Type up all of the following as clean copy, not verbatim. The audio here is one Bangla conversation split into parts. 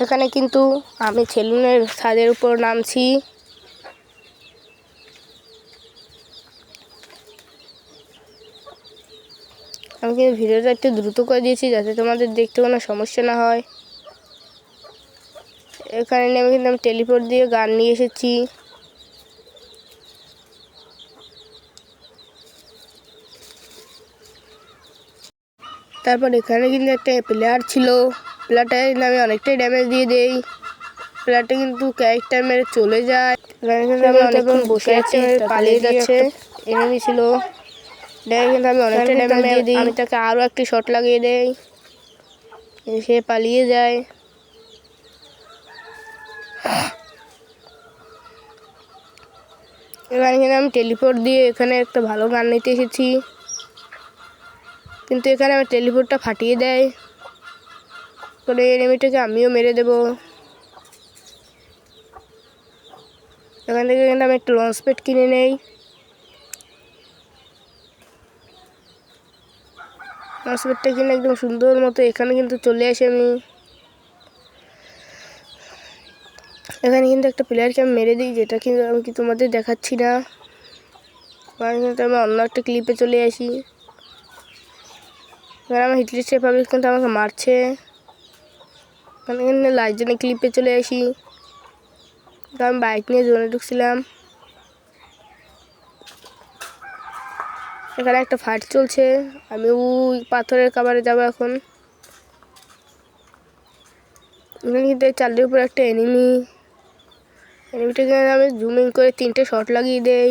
এখানে কিন্তু আমি সেলুনের ছাদের উপর নামছি। আমি কিন্তু ভিডিওটা একটু দ্রুত করে দিয়েছি যাতে তোমাদের দেখতে কোনো সমস্যা না হয়। এখানে নেমে কিন্তু আমি টেলিপোর্ট দিয়ে গান নিয়ে এসেছি। তারপর এখানে কিন্তু একটা প্লেয়ার ছিল, প্লেয়ারটাকে কিন্তু আমি অনেকটাই ড্যামেজ দিয়ে দেই। প্লেয়ারটা কিন্তু ক্যারেক্টার মেরে চলে যায়। এখানে কিন্তু আমি অনেকক্ষণ বসে আছি, পালিয়ে যাচ্ছে। এনিমি ছিল, কিন্তু আমি অনেকটা ড্যামেজ দিয়ে দিই। আমি তাকে আরও একটি শট লাগিয়ে দেই, সে পালিয়ে যায়। এখানে কিন্তু আমি টেলিপোর্ট দিয়ে এখানে একটা ভালো গান নিতে এসেছি, কিন্তু এখানে আমার টেলিপোর্টটা ফাটিয়ে দেয়। পরে এনিমিটাকে আমিও মেরে দেব। এখান থেকে কিন্তু আমি একটা লঞ্চ প্যাড কিনে নেই। লঞ্চ প্যাডটা কিনে একদম সুন্দর মতো এখানে কিন্তু চলে আসি আমি। এখানে কিন্তু একটা প্লেয়ারকে আমি মেরে দিই, যেটা কিন্তু আমি তোমাদের দেখাচ্ছি না। কিন্তু আমি অন্য একটা ক্লিপে চলে আসি। এবার আমার হিটলিস্টে পাবলিক কিন্তু আমাকে মারছে। এখানে কিন্তু লাইজনে ক্লিপে চলে আসি। আমি বাইক নিয়ে জোনে ঢুকছিলাম। এখানে একটা ফাইট চলছে, আমি ওই পাথরের কাভারে যাব এখন। এখানে কিন্তু চালের উপর একটা এনিমিটাকে আমি জুমিং করে 3টে শট লাগিয়ে দেই।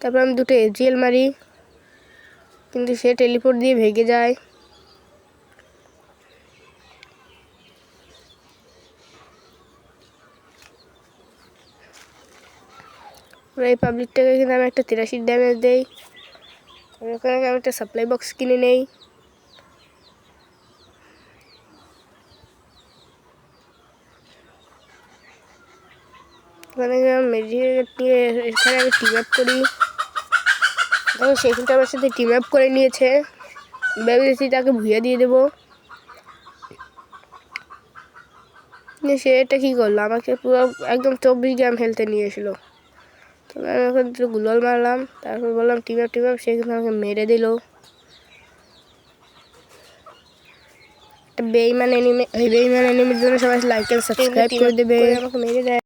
তারপর আমি 2টো এজিএল মারি, কিন্তু সে টেলিপোর্ট দিয়ে ভেগে যায়। এই পাবলিকটাকে কিন্তু আমি একটা 83 ড্যামেজ দেই। ওখানে আমি একটা সাপ্লাই বক্স কিনে নেই। এখানে মেডিকেট নিয়ে এখানে আমি টিম আপ করি। দেখো সে কিন্তু আমার সাথে টিম আপ করে নিয়েছে। ভেবেছি তাকে ভুইয়া দিয়ে দেবো, সে এটা কী করলো, আমাকে পুরো একদম 24 গ্রাম হেলতে নিয়ে এসলো। তো আমি ওখানে একটু গুলাল মারলাম, তারপর বললাম টিম আপ, সে কিন্তু আমাকে মেরে দিল। বেইমান এনিমি, এই বেইমান এনিমির জন্য সবাই লাইক এন্ড সাবস্ক্রাইব করে দেবে। আমাকে মেরে দেয়।